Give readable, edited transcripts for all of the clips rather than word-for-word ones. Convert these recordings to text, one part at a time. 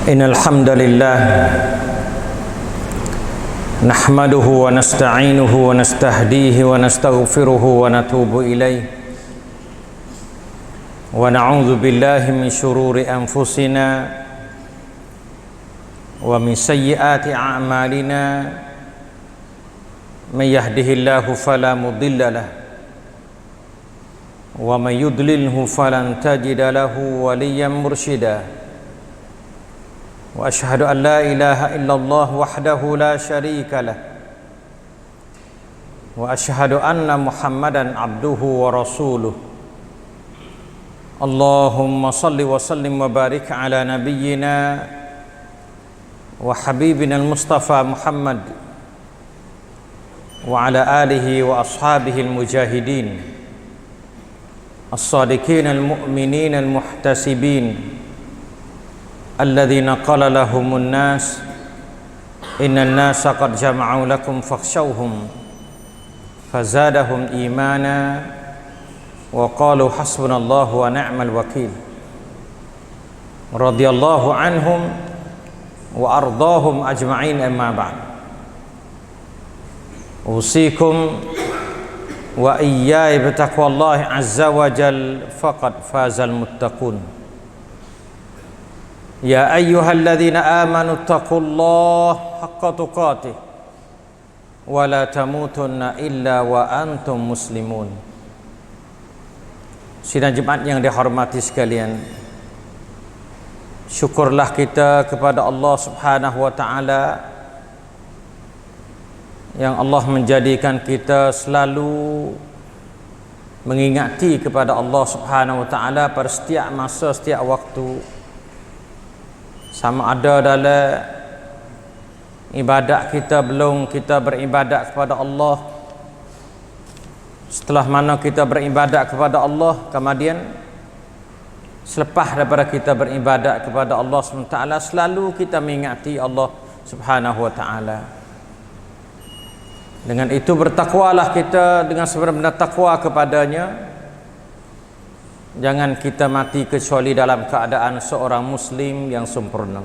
Innal hamdalillah nahmaduhu wa nasta'inuhu wa nastahdihi wa nastaghfiruhu wa natubu ilayh wa na'udzu billahi min shururi anfusina wa min sayyiati a'malina man yahdihillahu fala mudilla lahu wa man yudlilhu falan tajida lahu waliyyan mursyida. Wa asyhadu an la ilaha illallah wahdahu la syarika lah wa asyhadu anna Muhammadan abduhu wa rasuluh. Allahumma salli wa sallim wa barik ala nabiyyina wa habibina al-Mustafa Muhammad wa ala alihi wa ashabihi al-mujahidin as-sadiqin al-mu'minin al-muhtasibin alladzina qala lahumun nas innan nasa qad jama'u lakum fakhshawhum fazadahum imana wa qalu hasbunallahu wa ni'mal wakil radhiyallahu anhum wa ardahum ajma'in. Amma ba'd, usikum wa iyaya bitaqwallahi azza wa jal faqad fazal muttaqun. Ya ayyuhalladzina amanu taqullaha haqqa tuqatih wa la tamutunna illa wa antum muslimun. Sidang Jumat yang dihormati sekalian, syukurlah kita kepada Allah Subhanahu wa taala yang Allah menjadikan kita selalu mengingati kepada Allah Subhanahu wa taala pada setiap masa, setiap waktu, sama ada dalam ibadat kita belum kita beribadat kepada Allah, setelah mana kita beribadat kepada Allah, kemudian selepas daripada kita beribadat kepada Allah SWT, selalu kita mengingati Allah Subhanahu wa taala. Dengan itu bertakwalah kita dengan sebenar-benar takwa kepadanya. Jangan kita mati kecuali dalam keadaan seorang muslim yang sempurna.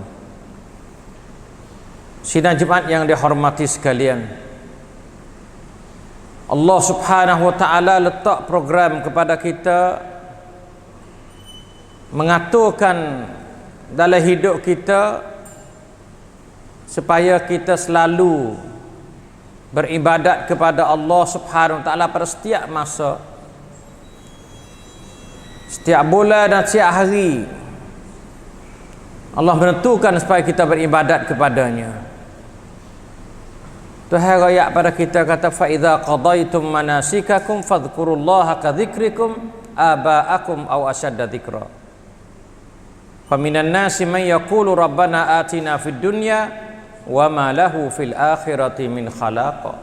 Sidang Jumat yang dihormati sekalian, Allah Subhanahu wa taala letak program kepada kita, mengaturkan dalam hidup kita supaya kita selalu beribadat kepada Allah Subhanahu wa taala pada setiap masa, setiap bulan dan setiap hari. Allah menentukan supaya kita beribadat kepadanya. Tuhan raya pada kita kata, fa idza qadaitum manasikakum fadhkurullaha ka dzikrikum aba'akum aw ashadda dzikra. Fa minan nasi man yaqulu rabbana atina fid dunya wa ma lahu fil akhirati min khalaq.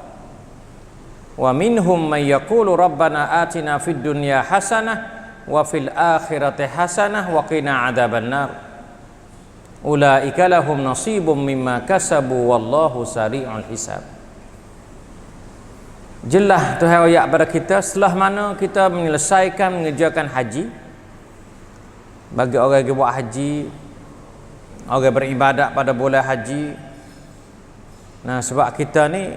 Wa minhum man yaqulu rabbana atina fid dunya hasanah wa fil akhirati hasanah wa qina adzabannar. Ulaika lahum nasibum mimma kasabu wallahu sari'ul hisab. Jelas Tuhan ayat pada kita, setelah mana kita menyelesaikan mengerjakan haji, bagi orang yang buat haji, orang beribadat pada bulan haji. Nah, sebab kita ni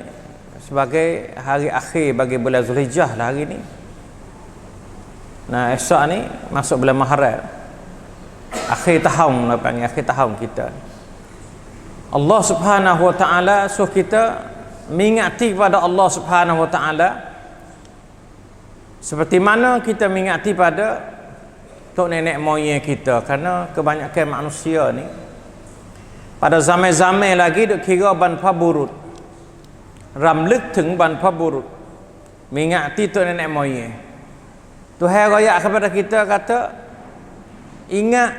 sebagai hari akhir bagi bulan Zulhijjah lah hari ni. Nah, esok ni masuk bulan Muharram, akhir tahun lah panggil, akhir tahun kita. Allah Subhanahu wa taala suruh kita mengingati kepada Allah Subhanahu wa taala seperti mana kita mengingati pada tok nenek moyang kita. Kerana kebanyakan manusia ni pada zaman-zaman lagi duk kira ban paburut, ramlekถึง ban paburut, mengingati tok nenek moyang. Tuhan raya kepada kita kata, ingat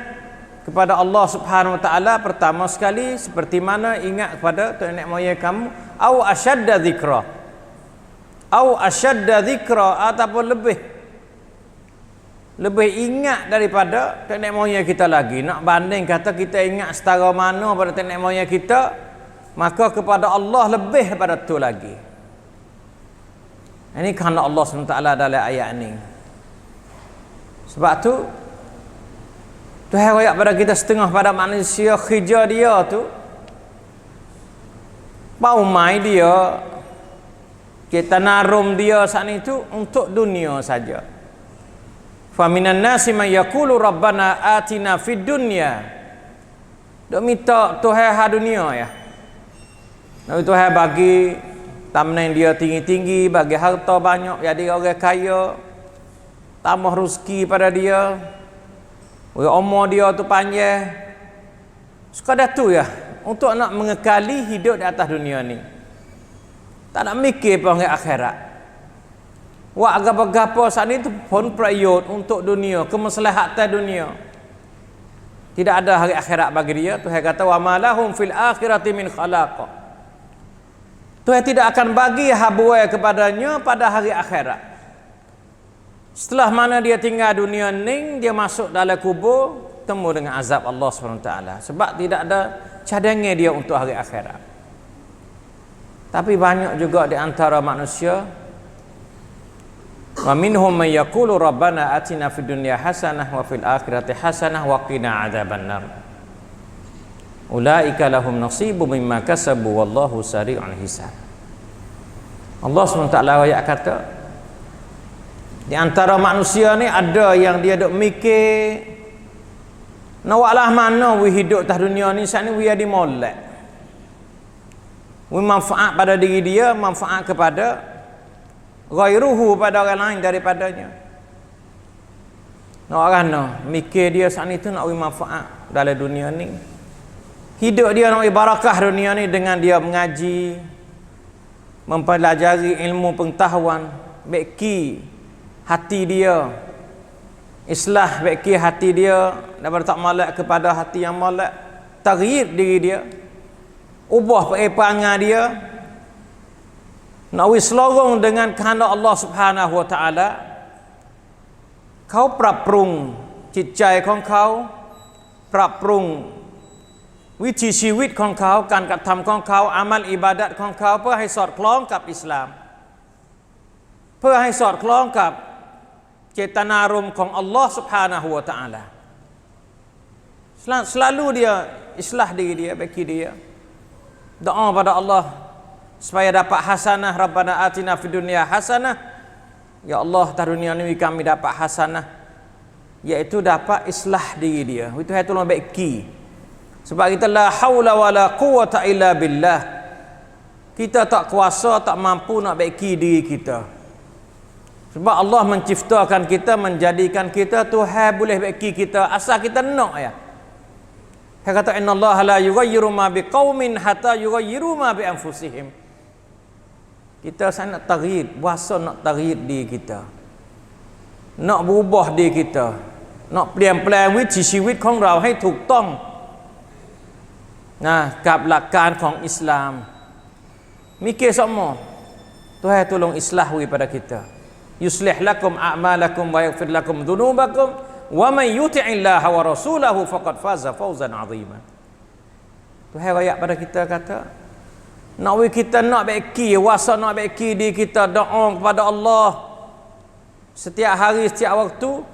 kepada Allah Subhanahu wa taala pertama sekali seperti mana ingat kepada tok nenek moyang kamu, au asyadda dzikra, au asyadda dzikra, ataupun lebih ingat daripada tok nenek moyang kita lagi. Nak banding kata kita ingat setara mana pada tok nenek moyang kita, maka kepada Allah lebih daripada tu lagi. Ini kerana Allah SWT dalam ayat ini. Sebab tu Tuhan royak pada kita setengah pada manusia kerja dia tu mau mai dia kita narum dia saat itu untuk dunia saja. Faminan nasi may yaqulu rabbana atina fid dunya. Dok minta Tuhan ha dunia ya. Nabi Tuhan bagi tamnen dia tinggi-tinggi, bagi harta banyak, jadi orang kaya, tambah rezeki pada dia, umur dia tu panjang. Sekadar tu ya, untuk nak mengekali hidup di atas dunia ni. Tak nak mikir pun akhirat. Wak agak-agak saat ini tu pun prayot untuk dunia, kemaslahatan dunia. Tidak ada hari akhirat bagi dia. Tuhan kata wa malahum fil akhirati min khalaq. Tuhan tidak akan bagi habuai kepadanya pada hari akhirat. Setelah mana dia tinggal dunia ni, dia masuk dalam kubur, temu dengan azab Allah SWT. Sebab tidak ada cadangan dia untuk hari akhirat. Tapi banyak juga di antara manusia, wa minhum may yaqulu rabbana atina fid dunya hasanah wa fil akhirati hasanah wa qina adzabannar. Ulaika lahum nasibu mimma kasabu wallahu sari'ul hisab. Allah SWT ayat kata, di antara manusia ni ada yang dia duk mikir nawaklah mana we hidup atas dunia ni saat ni we ada molek. We manfaat pada diri dia, manfaat kepada ghairuhu pada orang lain daripadanya. Nak orang mikir dia saat itu nak manfaat dalam dunia ni. Hidup dia nak barakah dunia ni dengan dia mengaji, mempelajari ilmu pengetahuan, baiki hati dia, islah baiki hati dia daripada tak malak kepada hati yang malak, taghyir diri dia, ubah perangai dia, nak selorong dengan kehendak Allah Subhanahu wa taala. Kau ปรับปรุงจิตใจของเขาปรับปรุงวิถีชีวิตของเขาการกระทำของเขาอามัลอิบาดัตของเขาเพื่อให้สอดคล้องกับอิสลามเพื่อให้สอดคล้องกับเจตนารมณ์ของอัลลอฮ์ Subhanahu wa taala. Selalu dia islah diri dia, bagi dia doa pada Allah supaya dapat hasanah. Rabbana atina fid dunya hasanah, ya Allah atas dunia ni kami dapat hasanah, iaitu dapat islah diri dia. Itu hai tolong baiki. Sebab kita la haula wala quwata illa billah. Kita tak kuasa, tak mampu nak baiki diri kita. Sebab Allah menciptakan kita, menjadikan kita, Tuhan boleh baiki kita asal kita nak ya. Dia kata innallaha la yughayyiru ma biqaumin hatta yughayyiru ma bi anfusihim. Kita sangat taghyir, puasa nak taghyir diri kita, nak berubah diri kita, nak เปลี่ยนแปลงวิถีชีวิตของเราให้ถูกต้องกับหลักการของอิสลาม mikir semua Tuhan tolong islah kepada kita. Yuslih lakum a'malakum wa yaghfir lakum dhunubakum wa man yuti'illaha wa rasulahu faqad faza fawzan 'azima. Tuhan ayat pada kita kata, nak kita nak baiki, wasa nak baiki diri kita, doa kepada Allah setiap hari, setiap waktu.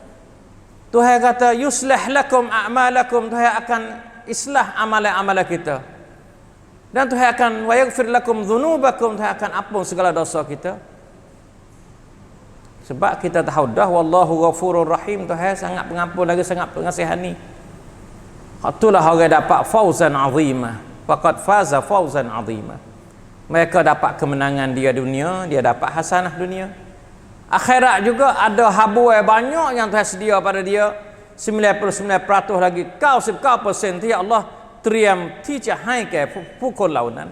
Tuhan kata yuslih lakum a'malakum, Tuhan akan islah amalan-amalan kita, dan Tuhan akan wa yaghfir lakum dhunubakum, Tuhan akan ampun segala dosa kita. Sebab kita tahu dah wallahu ghafurur rahim, Tuhan sangat pengampun lagi sangat pengasihani. Itulah orang dapat fawzan 'azima, faqad faza fawzan 'azima. Mereka dapat kemenangan dia dunia, dia dapat hasanah dunia. Akhirat juga ada habuai banyak yang Tuhan sedia pada dia. 99% lagi 99%ที่ Allah เตรียมที่จะให้แก่ผู้คนเหล่านั้น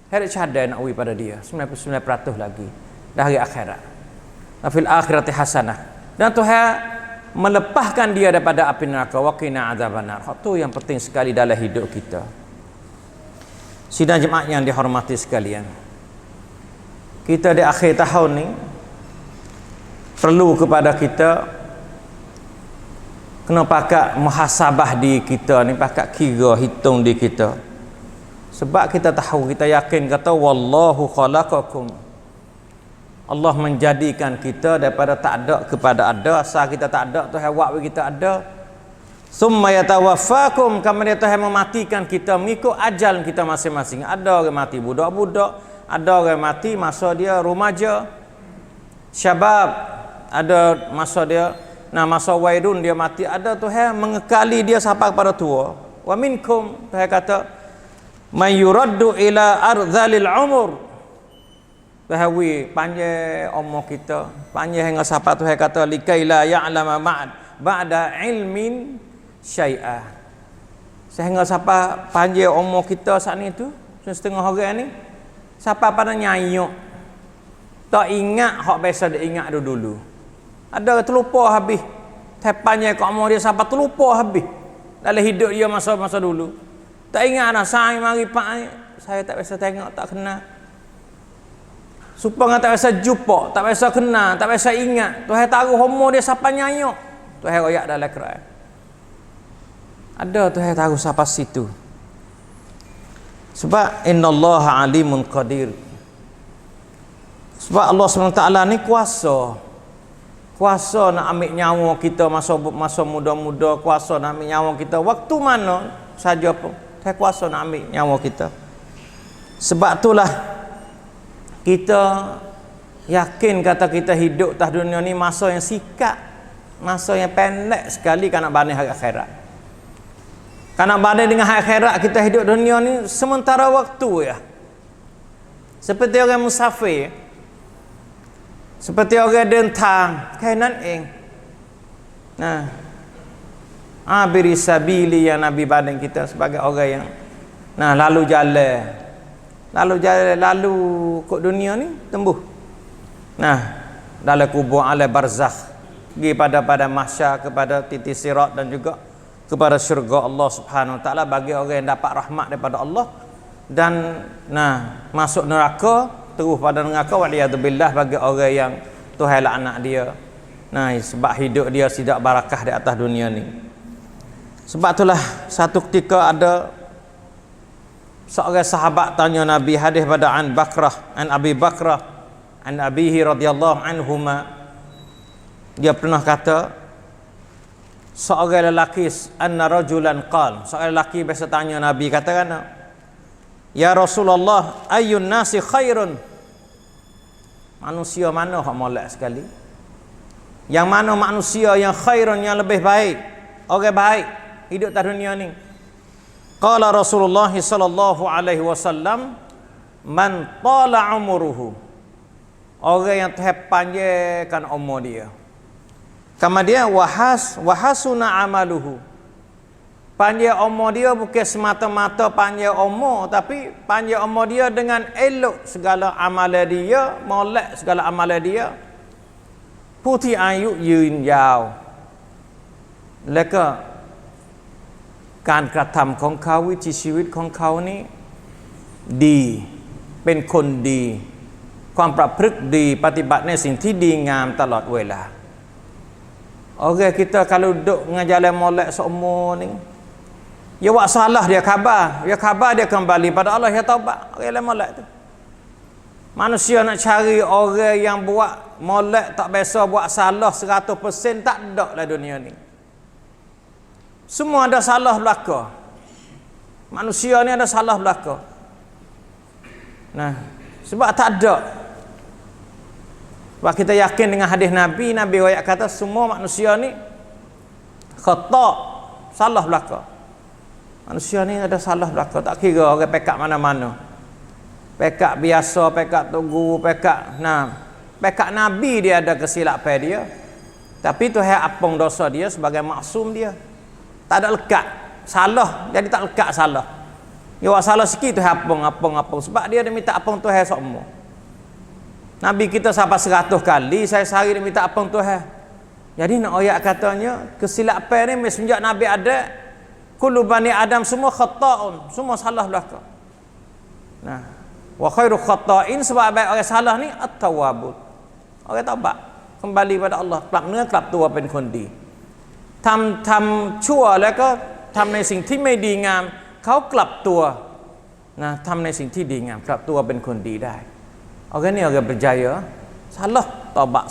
ให้ได้ชาติใด nak wi pada dia 99% lagi dari akhirat. Fil akhirati hasanah, dan Tuhan melepaskan dia daripada api neraka, wa qina adzabannar. Itu yang penting sekali dalam hidup kita. Sidang jemaah yang dihormati sekalian, kita di akhir tahun ni perlu kepada kita kena pakat muhasabah diri kita ni, pakat kira hitung diri kita. Sebab kita tahu, kita yakin kata wallahu khalaqakum, Allah menjadikan kita daripada tak ada kepada ada. Asal kita tak ada, Tuhan buat kita ada. Summa yatawaffakum, kemudian Tuhan mematikan kita mengikut ajal kita masing-masing. Ada orang mati budak-budak, ada orang mati masa dia remaja, syabab, ada masa dia masa wairun dia mati. Ada Tuhan mengekali dia sampai kepada tua. Wa minkum, Tuhan kata may yuraddu ila ardzalil umur. Tuhan panjang umur kita, panjang hingga sampai Tuhan kata likai la ya'lama ba'da ilmin syai'ah, sehingga siapa panjang umur kita saat ni tu setengah orang ni siapa pada nyayuk tak ingat hak biasa dia ingat dulu. Ada terlupa habis panjang umur dia siapa terlupa habis dalam hidup dia masa dulu, tak ingat dah saya mari pak saya tak biasa tengok, tak kenal, supaya tak biasa jumpa, tak biasa kenal, tak biasa ingat. Tuhan tahu umur dia siapa nyayuk, Tuhan royak dalam Quran. Ada Tuhan tahu siapa situ. Sebab innallaha alimun qadir. Sebab Allah SWT ni kuasa nak ambil nyawa kita masa muda-muda, kuasa nak ambil nyawa kita waktu mana saja pun. Tuhan kuasa nak ambil nyawa kita. Sebab itulah kita yakin kata kita hidup atas dunia ni masa yang singkat, masa yang pendek sekali kerana banding hari akhirat. Karena banding dengan hari akhirat kita hidup dunia ni sementara waktu ya. Seperti orang musafir, seperti orang dentang, kainan abiri sabili yang Nabi banding kita sebagai orang yang lalu kok dunia ni tembuh. Dalam kubur ala barzakh, pergi pada mahsyar, kepada titik sirat dan juga kepada syurga Allah Subhanahu Wa Taala bagi orang yang dapat rahmat daripada Allah, dan masuk neraka, terus pada neraka waliyadzubillah bagi orang yang Tuhan laknat dia. Sebab hidup dia tidak barakah di atas dunia ni. Sebab itulah satu ketika ada seorang sahabat tanya Nabi, hadis pada an Abi Bakrah an abihi radhiyallahu anhuma, dia pernah kata seorang lelaki, anna rajulan qal, seorang lelaki biasa tanya Nabi, katakan, ya Rasulullah, ayyun nasi khairun, manusia mana hak molek sekali, yang mana manusia yang khairun, yang lebih baik, orang baik hidup di dunia ni. Qala Rasulullah sallallahu alaihi wasallam, man tala umuruhu, orang yang terpanjangkan umur dia. Kemudian wahasuna amaluhu, panjang umur dia bukan semata-mata panjang umur, tapi panjang umur dia dengan elok segala amalan dia, molek segala amalan dia. Putih ayu yun yao, leka การกระทำของเขาวิถีชีวิตของเขานี้ดีเป็นคนดีความประพฤติดีปฏิบัติในสิ่งที่ดีงามตลอดเวลา Orang kita kalau duduk dengan jalan molek seumur ni, dia buat salah, dia khabar dia kembali pada Allah, dia taubat. Orang molek tu, manusia nak cari orang yang buat molek tak biasa buat salah 100%, tak ada lah dunia ni. Semua ada salah belaka. Manusia ni ada salah belaka. Sebab tak ada. Sebab kita yakin dengan hadis Nabi ayat kata semua manusia ni khata', salah belaka. Manusia ni ada salah belaka, tak kira orang pekak mana-mana. Pekak biasa, pekak tugu, pekak Nabi dia ada kesilapan dia. Tapi Tuhan apung dosa dia sebagai maksum dia. Tak ada lekat salah, jadi tak lekat salah. Dia buat salah sikit tu apung. Sebab dia minta apung Tuhan semua. Nabi kita sampai 100 kali, saya sehari dia minta apung Tuhan. Jadi nak ayat katanya kesilapan ni semenjak Nabi ada, kullu bani Adam semua khata'un, semua salah belaka. Wa khairu khata'in, sebab baik orang salah ni at-tawwabun, orang taubat kembali pada Allah,กลับเนื้อกลับตัวเป็นคนดี ทำชั่วแล้วก็ทำในสิ่งที่ไม่ดีงามเขากลับตัวทำในสิ่งที่ดีงามกลับตัวเป็นคนดีได้ orang ni orang berjaya, salah taubat.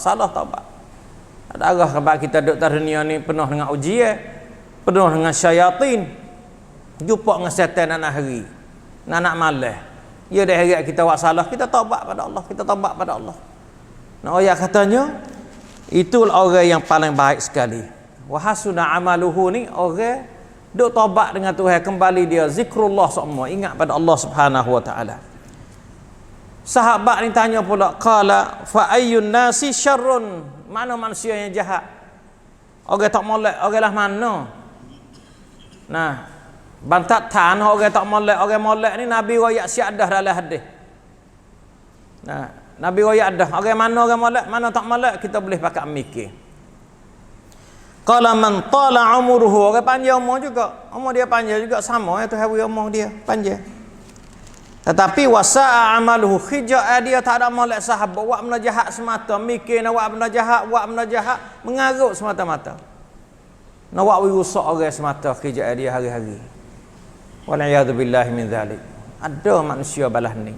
Ada arah sebab kita duduk di dunia ni penuh dengan ujian, penuh dengan syaitan. Jumpa dengan setan anak hari, anak malam. Ya dah hari kita buat salah, kita taubat pada Allah, kita taubat pada Allah. Nah, ayat katanya itulah orang yang paling baik sekali. Wa hasuna amaluhu ni orang duk taubat dengan Tuhan, kembali dia zikrullah semua, ingat pada Allah Subhanahu wa taala. Sahabat ni tanya pula, qala fa ayyun nasi syarrun, mana manusia yang jahat? Orang tak molek, orang lah mana? Nah, bantat tan orang tak molek, orang molek ni Nabi royak syahadah dalam hadis. Nah, Nabi royak dah, orang mana orang molek, mana tak molek, kita boleh pakai mikir. Qala man tala umruhu, orang panjang umur juga, umur dia panjang juga sama ya, tu hari umur dia panjang. Tetapi wasa'a amaluhu, khijaa dia tak ada molek sahabat, buat benda jahat semata, mikir nak buat benda jahat, mengarut semata-mata. Nak buat rusak orang semata, khijaa dia hari-hari. Wal'iyadu billahi min dhalik. Ada manusia balas ni.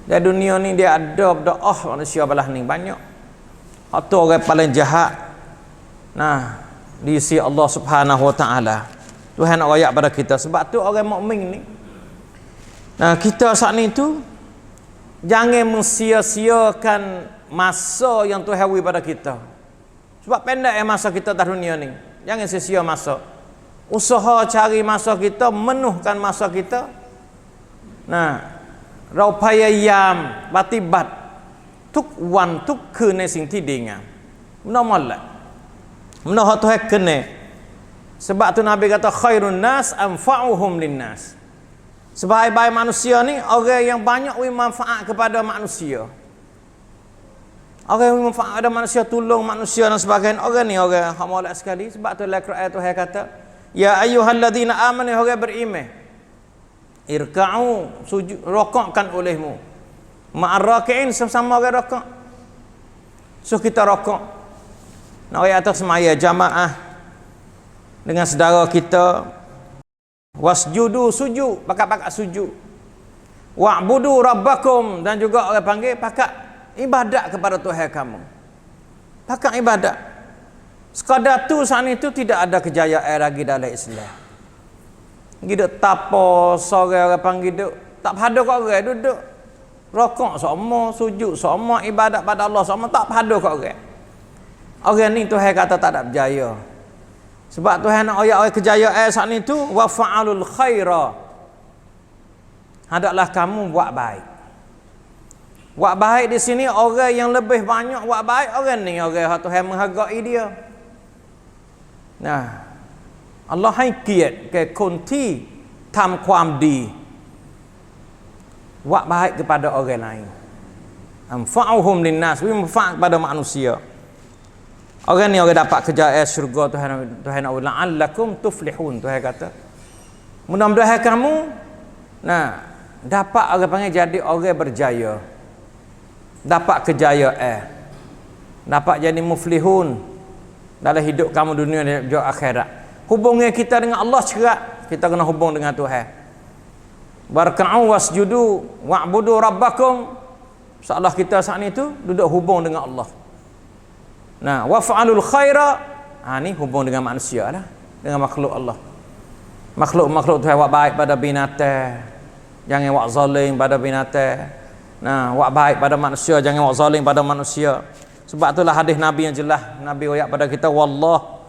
Di dunia ni dia ada manusia balas ni banyak. Atau orang paling jahat. Nah, diisi Allah Subhanahu wa taala. Tuhan nak royak pada kita, sebab tu orang mukmin ni. Nah, kita saat ni tu jangan mensia-siakan masa yang Tuhan beri pada kita. Sebab pendek masa kita atas dunia ni. Jangan sia-sia masa. Usaha cari masa kita, menuhkan masa kita. Nah,เราพยายามปฏิบัติทุกวันทุกคืนในสิ่งที่ดีงามmenolak menahan Tuhan kena. Sebab tu Nabi kata khairun nas anfa'uhum linnas. Sebaik-baik manusia ni orang yang banyak beri manfaat kepada manusia. Orang yang manfaat kepada manusia, tolong manusia dan sebagainya. Orang ni orang hamalat sekali. Sebab tu dalam Quran Tuhan kata, ya ayyuhalladzina amanu, orang beriman, irka'u, sujud, rokokkan olehmu, ma'arraki'in, sama-sama orang rokok. So kita rokok. Nak ayat atas semaya jamaah dengan saudara kita, wasjudu, sujud, pakat-pakat sujud, wa'budu rabbakum, dan juga orang panggil pakat ibadat kepada Tuhan kamu, pakat ibadat. Sekadar tu saat itu tidak ada kejayaan lagi dalam Islam. Hidup tapo sore orang panggil duduk tak pada kat orang, duduk rokok semua, sujud semua, ibadat pada Allah semua, tak pada kat orang. Orang ni Tuhan kata tak ada berjaya. Sebab Tuhan nak ayat kejayaan saat ni tu, wa fa'alul khaira, hendaklah kamu buat baik. Buat baik di sini orang yang lebih banyak buat baik, orang ni orang Tuhan menghargai dia. Nah, Allah ให้เกียรติแก่คนที่ทำความดี buat baik kepada orang lain. Anfa'uhum linnas, manfaat kepada manusia. Orang ni orang dapat kejayaan syurga Tuhan la'allakum tuflihun. Tuhan kata, mudah-mudahan kamu dapat orang panggil jadi orang berjaya, dapat kejayaan, dapat jadi muflihun dalam hidup kamu dunia dan juga akhirat. Hubungan kita dengan Allah cerak, kita kena hubung dengan Tuhan. Barka'u wasjudu wa'budu rabbakum. Seolah kita saat ni tu duduk hubung dengan Allah. Nah, wafa'alul khaira, ni hubung dengan manusia lah, dengan makhluk Allah. Makhluk Tuhan buat baik pada binatang, jangan buat zalim pada binatang. Nah, buat baik pada manusia, jangan buat zalim pada manusia. Sebab itulah hadis Nabi yang jelas, Nabi ayat pada kita, wallah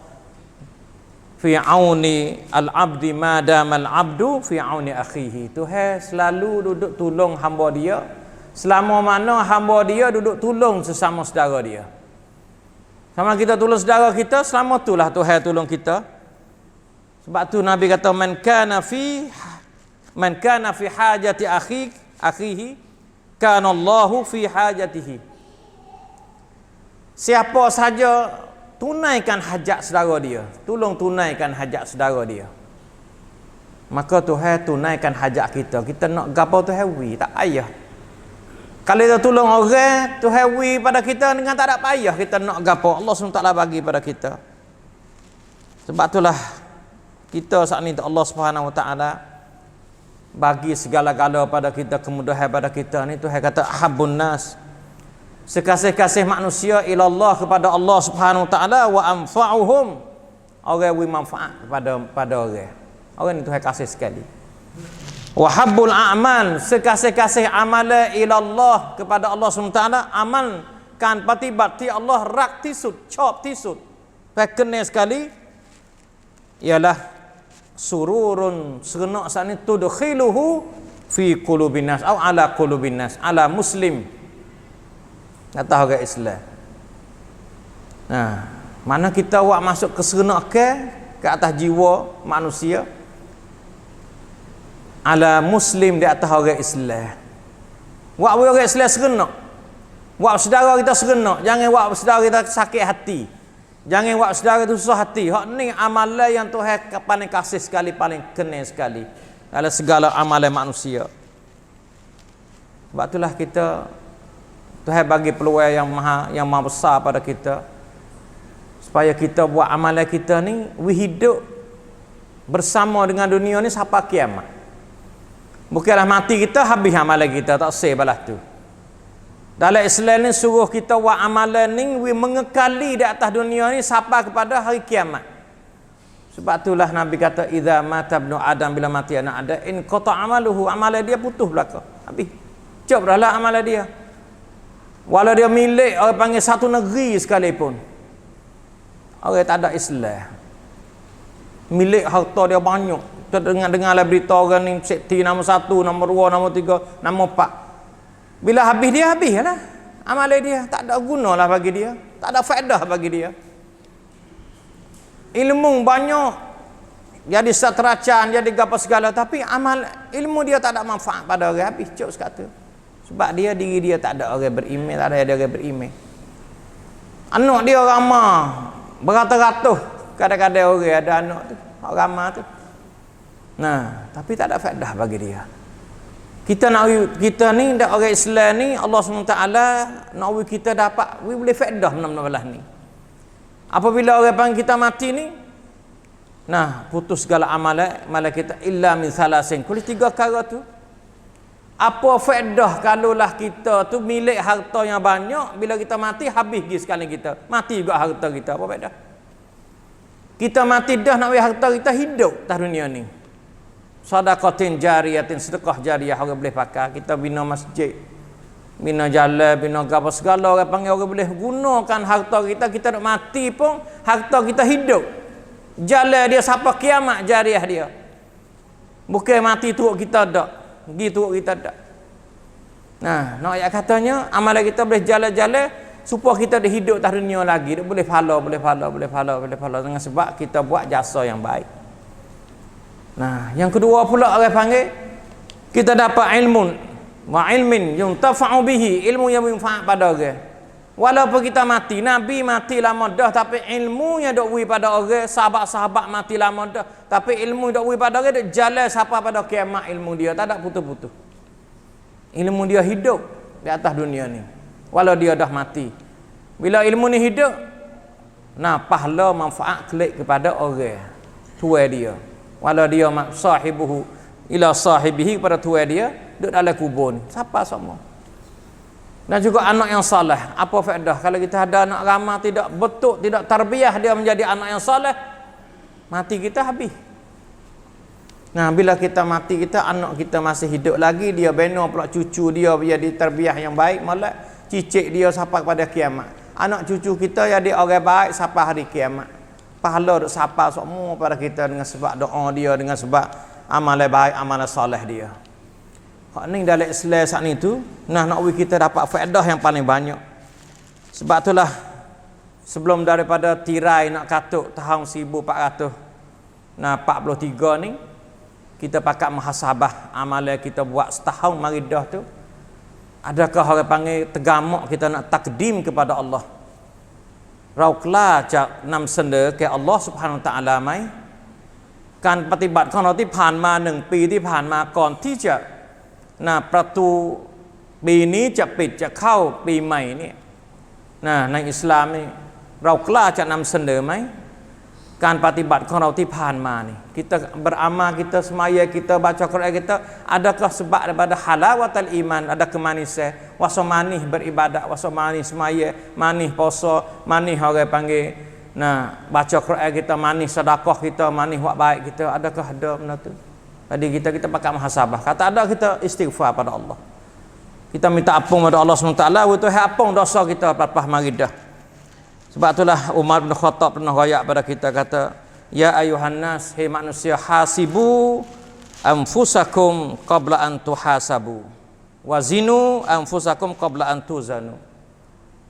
fi auni al-abdi ma damal abdu fi auni akhihi. Tuhan selalu duduk tolong hamba dia selama mana hamba dia duduk tolong sesama saudara dia. Sama kita tolong saudara kita, selama itulah Tuhan tolong kita. Sebab tu Nabi kata man kana fi hajati akhihi kana Allahu fi hajatihi. Siapa saja tunaikan hajat saudara dia, tolong tunaikan hajat saudara dia, maka Tuhan tunaikan hajat kita. Kita nak gapo Tuhan wi, tak payah. Kalau kita tolong orang, Tuhan wi pada kita dengan tak ada payah kita nak gapo, Allah SWT bagi pada kita. Sebab itulah kita saat ni Allah Subhanahu Wa Taala bagi segala-gala pada kita, kemudahan pada kita ni. Tuhan kata ahabbun nas, sekasih-kasih manusia ilallah kepada Allah Subhanahu Wa Taala, wa anfa'uhum, orang beri manfaat pada orang. Orang ni Tuhan kasih sekali. Wa habbul a'mal, sekasih-kasih amalan ila Allah, kepada Allah SWT, amalkan patibat ti Allah rak tisut, cop tisut. Kena sekali ialah sururun, serenok saat ni tudkhiluhu fi qulubin nas atau ala qulubin nas, ala muslim, kata orang Islam. Nah, mana kita buat masuk ke serenok ke atas jiwa manusia, ala muslim, di atas orang Islam. Buat orang Islam serenok, buat saudara kita serenok, jangan buat saudara kita sakit hati, jangan buat saudara itu susah hati. Hak ni amalan yang Tuhan paling kasih sekali, paling kena sekali dalam segala amalan manusia. Sebab itulah kita, Tuhan bagi peluang yang maha besar pada kita, supaya kita buat amalan kita ni hidup bersama dengan dunia ni sampai kiamat. Bukanlah mati kita habis amalan kita, tak sah balas tu. Dalam Islam ni suruh kita buat amalan ni mengekali di atas dunia ni sampai kepada hari kiamat. Sebab itulah Nabi kata, idza mata ibnu adam, bila mati anak Adam, in qata amaluhu, amalan dia putus belaka, habis. Cop dah amalan dia. Walau dia milik orang panggil satu negeri sekalipun, orang tak ada Islam, milik harta dia banyak. Kita dengar berita orang ni sekti nombor 1, nombor 2, nombor 3, nombor 4. Bila habis dia, habis lah amalan dia, tak ada guna lah bagi dia, tak ada faedah bagi dia. Ilmu banyak, jadi sateracan, jadi apa segala, tapi amal ilmu dia tak ada manfaat pada orang, habis cok sekata. Sebab diri dia tak ada orang beriman, tak ada orang beriman. Anak dia ramah, beratus-ratus kadang-kadang orang ada anak tu, orang ramah tu. Nah, tapi tak ada faedah bagi dia. Kita ni dak orang Islam ni, Allah SWT nak kita dapat boleh faedah benar-benar ni. Apabila orang panggil kita mati ni, nah, putus segala amalan kita illa min salasin. Kulis 3 perkara tu. Apa faedah kalaulah kita tu milik harta yang banyak, bila kita mati habis pergi sekali kita. Mati juga harta kita, apa faedah? Kita mati dah, nak harta kita hidup atas dunia ni. Sedekatin jariyatin, sedekah jariah orang boleh pakai. Kita bina masjid, bina jalan, bina apa segala, orang panggil orang boleh gunakan harta kita. Kita nak mati pun harta kita hidup. Jalan dia sampai kiamat, jariah dia. Bukan mati turut kita dak, pergi turut kita dak. Nah, nak ayat katanya amalan kita boleh jalan-jalan supaya kita dah hidup atas dunia lagi. Dia boleh follow dengan sebab kita buat jasa yang baik. Nah, yang kedua pula orang panggil kita dapat ilmu wa ilmin yuntafa'u bihi, ilmu yang bermanfaat pada orang. Walaupun kita mati, Nabi mati lama dah, tapi ilmu yang dok beri pada orang, sahabat-sahabat mati lama dah, tapi ilmu dok beri pada orang, dok jalan sampai pada kiamat. Ilmu dia tak ada putus-putus. Ilmu dia hidup di atas dunia ni walau dia dah mati. Bila ilmu ni hidup, nah, pahala manfaat klik kepada orang tua dia. Walau dia sahibuhu ila sahibihi, kepada tua dia duduk dalam kubur ni, siapa semua. Dan juga anak yang saleh, apa faedah kalau kita ada anak ramah tidak betul, tidak tarbiyah dia menjadi anak yang saleh, mati kita habis. Nah, bila kita mati, kita anak kita masih hidup lagi, dia bina pula cucu dia biar ditarbiyah yang baik, malah cicit dia sampai pada kiamat. Anak cucu kita jadi orang baik sampai hari kiamat. Pahala duk sapa semua pada kita dengan sebab doa dia, dengan sebab amalan baik, amalan soleh dia. Hak ni dalam Islam saat ni tu, nak kita dapat faedah yang paling banyak. Sebab itulah sebelum daripada tirai nak katuk tahun 1443 ni, kita pakai muhasabah amalan kita buat setahun mari dah tu. Adakah orang panggil tegamak kita nak takdim kepada Allah? Rauklaจากนำเสนอแก่อัลลอฮ์ Subhanahu Wa Taala ไหมการปฏิบัติของเราที่ผ่านมา1 ปีที่ผ่านมาก่อนที่จะประตูปีนี้จะปิดจะเข้าปีใหม่นี่ในอิสลามนี่เรากล้าจะนำเสนอไหมการปฏิบัติของเราที่ผ่านมานี่ kita beramal, kita semaya, kita baca Quran kita, adakah sebab daripada halawatul iman, ada kemanisan, wasa manis beribadat, wasa manis semaya, manis puasa, manis orang panggil Nah, baca Quran kita, manis sedekah kita, manis buat baik kita, adakah ada benda tu? Tadi kita pakai muhasabah. Kata ada, kita istighfar pada Allah. Kita minta ampun pada Allah SWT, itu ampun dosa kita lepas mari dah. Sebab itulah Umar bin Khattab pernah royak pada kita, kata, ya ayuhan nas, hei manusia, hasibu anfusakum qabla an tuhasabu wazinu anfusakum qabla an tuzanu.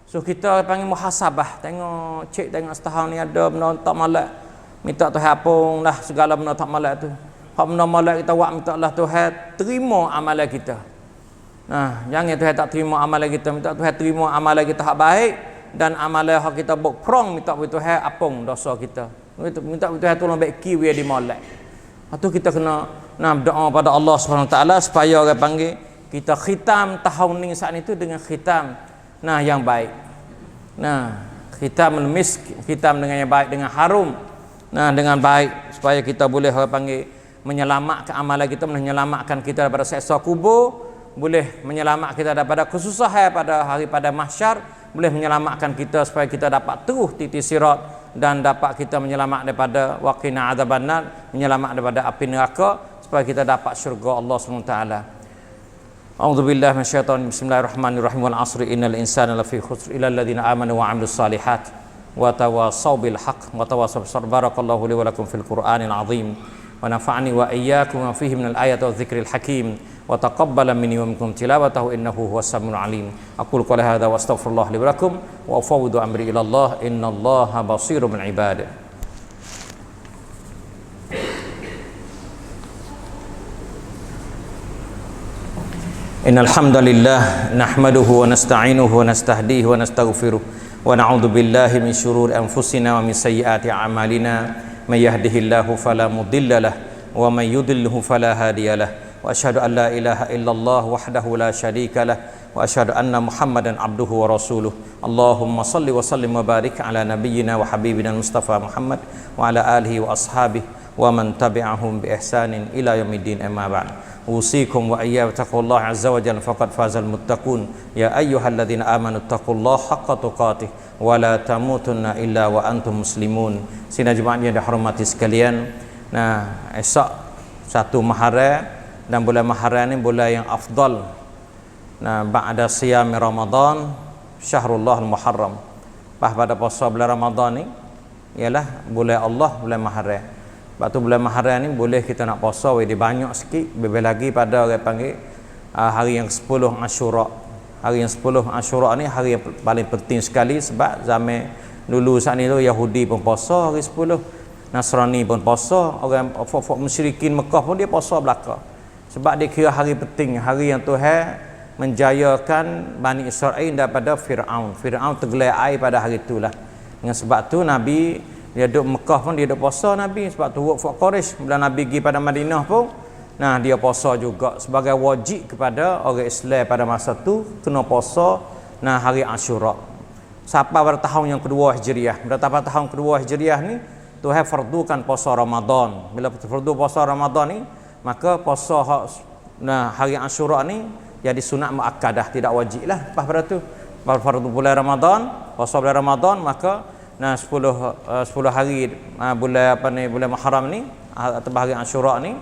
So kita panggil muhasabah, tengok setahun ni ada benda tak malak, minta Tuhan ampun dah segala benda tak malak tu. Hak benda malak kita buat, minta Allah Tuhan terima amalan kita. Nah, jangan Tuhan tak terima amalan kita, minta Tuhan terima amalan kita hak baik, dan amalan hak kita buat prong, minta Tuhan ampun dosa kita. Minta Tuhan tolong baik kiwi di molek. Itu kita kena berdoa pada Allah SWT supaya orang panggil kita khitam tahun ni saat itu dengan khitam yang baik. Khitam misk, khitam dengan yang baik, dengan harum. Dengan baik supaya kita boleh orang panggil menyelamatkan amalan kita, menyelamatkan kita daripada seksa kubur, boleh menyelamatkan kita daripada kesusahan pada mahsyar, boleh menyelamatkan kita supaya kita dapat terus titi sirat, dan dapat kita menyelamat daripada waqina adzabannar, menyelamat daripada api neraka, supaya kita dapat syurga Allah SWT. A'udzubillahi minasyaitonir rajim. Bismillahirrahmanirrahim. Wal 'asri innal insana lafi khusr illa alladziina aamanu wa 'amilus shalihat wa tawassaw bil haqq wa tawassaw bis sabr. Barakallahu li wa lakum fil Qur'anil 'azim wa nafa'ani wa iyyakum wa fihi minal ayati wa dzikril hakim wa taqabbala minni wa minkum tilawatahu innahu huwas samiul 'alim. Aqulu qala hadza wa astaghfirullah li wa lakum wa ufawwidu amri ila Allah innallaha basirun bil 'ibad. Innal hamdalillah nahmaduhu wa nasta'inuhu wa nastahdihi wa nastaghfiruh wa na'udzu billahi min shururi anfusina wa min sayyiati a'malina may yahdihillahu fala mudilla lahu wa may yudlilhu fala hadiya lahu wa asyhadu an la ilaha illallah wahdahu la syarika lahu wa asyhadu anna Muhammadan abduhu wa rasuluh. Allahumma salli wa sallim wa barik ala nabiyyina wa habibina Mustafa Muhammad wa ala alihi wa ashabihi wa man tabi'ahum bi ihsanin ila yaumiddin. Amma ba'd. Usikum wa iyyakum taqullaha azza wa jalla faqad fazal muttaqun. Ya ayyuhalladzina amanu taqullaha haqqa tuqatih wa la tamutunna illa wa antum muslimun. Sidang jemaat yang dihormati sekalian, esok 1 Muharram, dan bulan Muharram ni bulan yang afdal. Ba'da siyam Ramadan syahrullah al-Muharram. Pada puasa bulan Ramadan ni ialah bulan Allah, bulan Muharram. Sebab tu bulan Muharram ni boleh kita nak puasa dia banyak sikit, lebih lagi pada orang panggil hari yang 10 Ashura. Hari yang 10 Ashura ni hari yang paling penting sekali, sebab zaman dulu saat ni tu Yahudi pun puasa hari 10, Nasrani pun puasa, orang musyrikin Mekah pun dia puasa belaka. Sebab dia kira hari penting, hari yang Tuhan menjayakan Bani Israel daripada Fir'aun. Fir'aun tergelar air pada hari itulah. Dengan sebab tu Nabi dia duduk Mekah pun dia duduk puasa Nabi, sebab tu Waqf Quraisy bila Nabi pergi pada Madinah pun dia puasa juga sebagai wajib kepada orang Islam pada masa tu, kena puasa hari Ashura. Sampai pada tahun yang kedua Hijriah. Pada tahun kedua Hijriah ni Tuhan fardukan puasa Ramadan. Bila fardu puasa Ramadan ni, maka puasa hari Ashura ni jadi sunat muakkadah, tidak wajib lah. Lepas pada tu fardu bulan Ramadan, puasa bulan Ramadan, maka 10 hari bulan bulan Muharram ni atau hari Ashura ni,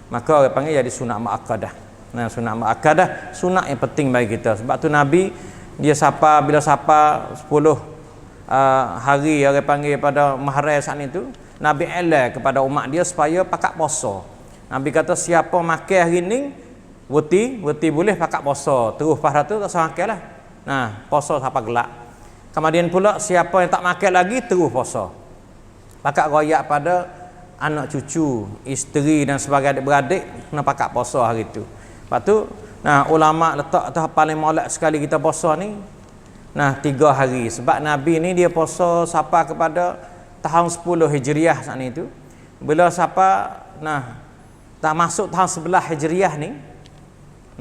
maka orang panggil jadi sunat muakkadah. Sunat muakkadah, sunat yang penting bagi kita. Sebab tu Nabi dia bila 10 hari orang panggil pada Muharram saat itu, Nabi elah kepada umat dia supaya pakat puasa. Nabi kata siapa makan hari ni weti boleh pakat puasa, terus pada tu tak usah makan lah. Puasa sampai gelap. Kemudian pula siapa yang tak makan lagi terus puasa. Pakat royak pada anak cucu, isteri dan sebagai adik-beradik kena pakat puasa hari tu. Lepas tu ulama letak tahap paling molek sekali kita puasa ni 3 hari. Sebab Nabi ni dia puasa sampai kepada tahun 10 Hijriah saat ni tu. Bila sampai tak masuk tahun 11 Hijriah ni,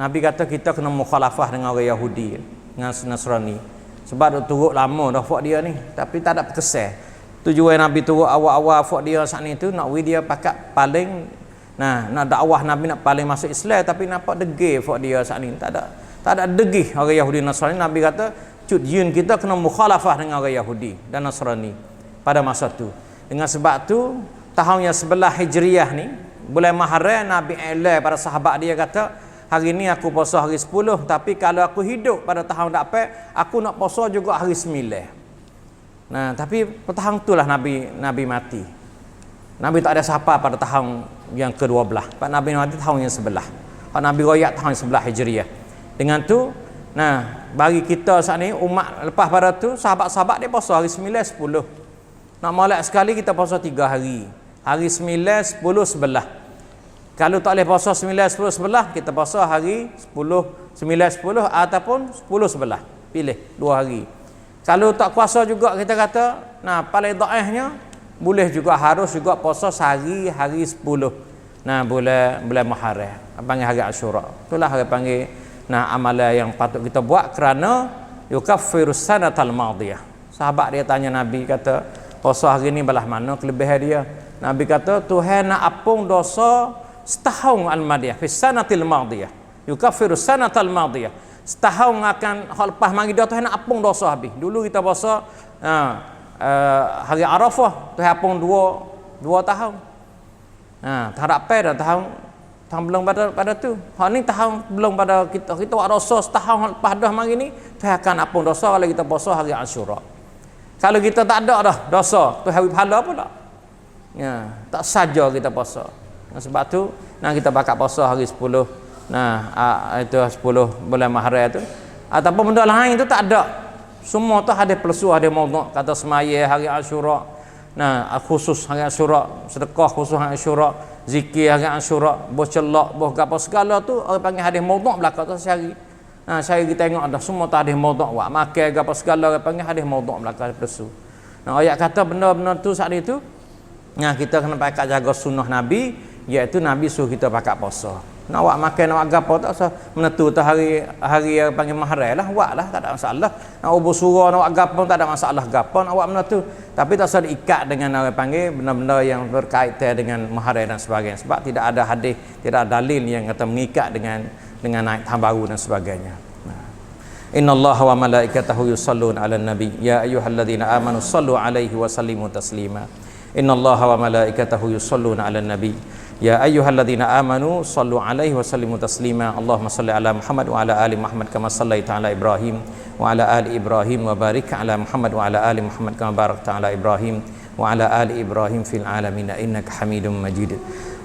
Nabi kata kita kena mukhalafah dengan orang Yahudi, dengan Nasrani. Sebab turut lama dah fak dia ni, tapi tak ada perkesan. Tujuan Nabi turut awal-awal fak dia saat ni tu nak dia pakat paling nak dakwah Nabi nak paling masuk Islam, tapi nampak degil fak dia saat ni. Tak ada degil orang Yahudi Nasrani. Nabi kata cut yun kita kena mukhalafah dengan orang Yahudi dan Nasrani. pada masa tu. Dengan sebab tu tahun yang 11 Hijriah ni, bulan Muharram, Nabi Ilai pada sahabat dia kata, hari ni aku puasa hari 10, tapi kalau aku hidup pada tahun depan, aku nak puasa juga hari 9. Nah, tapi tahun itulah Nabi mati. Nabi tak ada siapa pada tahun yang ke-12. Pak Nabi mati tahun yang 11. Pak Nabi royak tahun 11 Hijriah. Dengan tu, nah, bagi kita saat ni umat lepas pada tu, sahabat-sahabat dia puasa hari 9, 10. Nak molek sekali kita puasa 3 hari. Hari 9, 10, 11. Kalau tak boleh puasa 9, 10, 11, kita puasa hari 10, 9, 10 ataupun 10, 11. Pilih 2 hari. Kalau tak kuasa juga kita kata, nah, paling dhaifnya boleh juga, harus juga puasa sehari hari 10. Nah, bulan Muharram, panggil hari Asyura. Itulah dia panggil, nah, amalan yang patut kita buat kerana yukaffirus sanatal madiyah. Sahabat dia tanya Nabi, kata, puasa hari ni belah mana kelebihan dia? Nabi kata, Tuhan nak apung dosa setahun al-madiyah, fi sanatil madiyah. Yukaffirus sanatal madiyah. Setahun akan hal lepas mari dah Tuhan nak apung dosa habis. Dulu kita puasa hari Arafah, Tuhan apung 2 tahun. Tak dah tahun belum pada tu. Hal ni tahun belum pada kita buat dosa setahun lepas dah mari ni, Tuhan akan apung dosa kalau kita puasa hari Asyura. Kalau kita tak ada dah dosa, Tuhan bagi pahala pula. Ya, tak saja kita puasa. Sebab tu, nah, kita bakal puasa hari 10. Nah, itu 10 bulan Muharram tu. Ataupun benda lain tu tak ada. Semua tu ada pelsu, ada maudhu'. Kata semaya hari Asyura. Nah, khusus hari Asyura, sedekah khusus hari Asyura, zikir hari Asyura, bercelak, apa segala tu orang panggil hadis maudhu' belaka tu sehari. Nah, saya kita tengok dah semua tu hadis maudhu', buat makan apa segala orang panggil hadis maudhu' belaka pelsu. Nah, ayat kata benda-benda tu saat itu, nah, kita kena pakai jaga sunnah Nabi, iaitu Nabi suruh kita pakai puasa. Nak buat makan, nak buat gapo tak usah menentu tu hari yang panggil Muharram lah, buatlah, tak ada masalah. Nak ubur surah, nak buat gapo tak ada masalah, gapo nak buat menentu. Tapi tak usah diikat dengan orang panggil benda-benda yang berkaitan dengan Muharram dan sebagainya. Sebab tidak ada hadis, tidak ada dalil yang kata mengikat dengan naik tahun baru dan sebagainya. Innallaha wa malaikatahu yusalluna 'alan nabi ya ayyuhalladzina amanu sallu 'alaihi wa sallimu taslima. Innallaha wa malaikatahu yusalluna 'alan nabi ya ayyuhalladzina amanu sallu 'alaihi wa sallimu taslima. Allahumma salli 'ala Muhammad wa 'ala ali Muhammad kama sallaita 'ala Ibrahim wa 'ala ali Ibrahim wa barik 'ala Muhammad wa 'ala ali Muhammad kama barakta 'ala Ibrahim wa 'ala ali Ibrahim fil 'alamin innaka Hamidum Majid.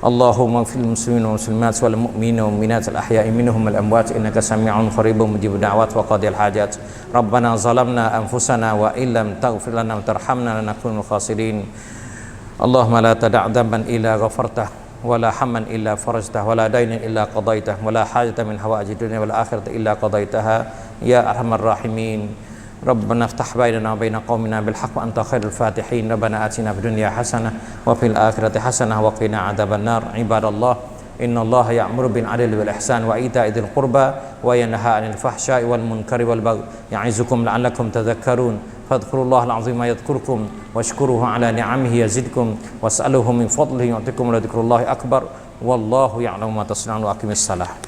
Allahumma fil muslimin wal muslimat wal mu'minin wal mu'minat al ahya'i minhum wal amwat innaka sami'un qaribun mujibud da'wat wa qadil hajat. Rabbana zalamna anfusana wa illam taghfir lana wa tarhamna lanakunanna khasirin. Allahumma la tada' dhanban illa ghafartah wa la hamman illa farajtah wa la daynan illa qadaitah wa la hajatan min hawaijid dunya wal akhirati illa qadaitaha ya arhamar rahimin. ربنا افتح بيننا وبين قومنا بالحق وأنت خير الفاتحين. ربنا آتنا في الدنيا حسنة وفي الآخرة حسنة وقنا عذاب النار. عباد الله إن الله يأمر بالعدل والإحسان وإيتاء ذي القربى وينهى عن الفحشاء والمنكر والبغي يعظكم لعلكم تذكرون. فاذكروا الله العظيم يذكركم واشكروه على نعمه يزدكم واسألوه من فضله يعطيكم ولذكر الله أكبر والله يعلم ما تصنعون وأقم الصلاة.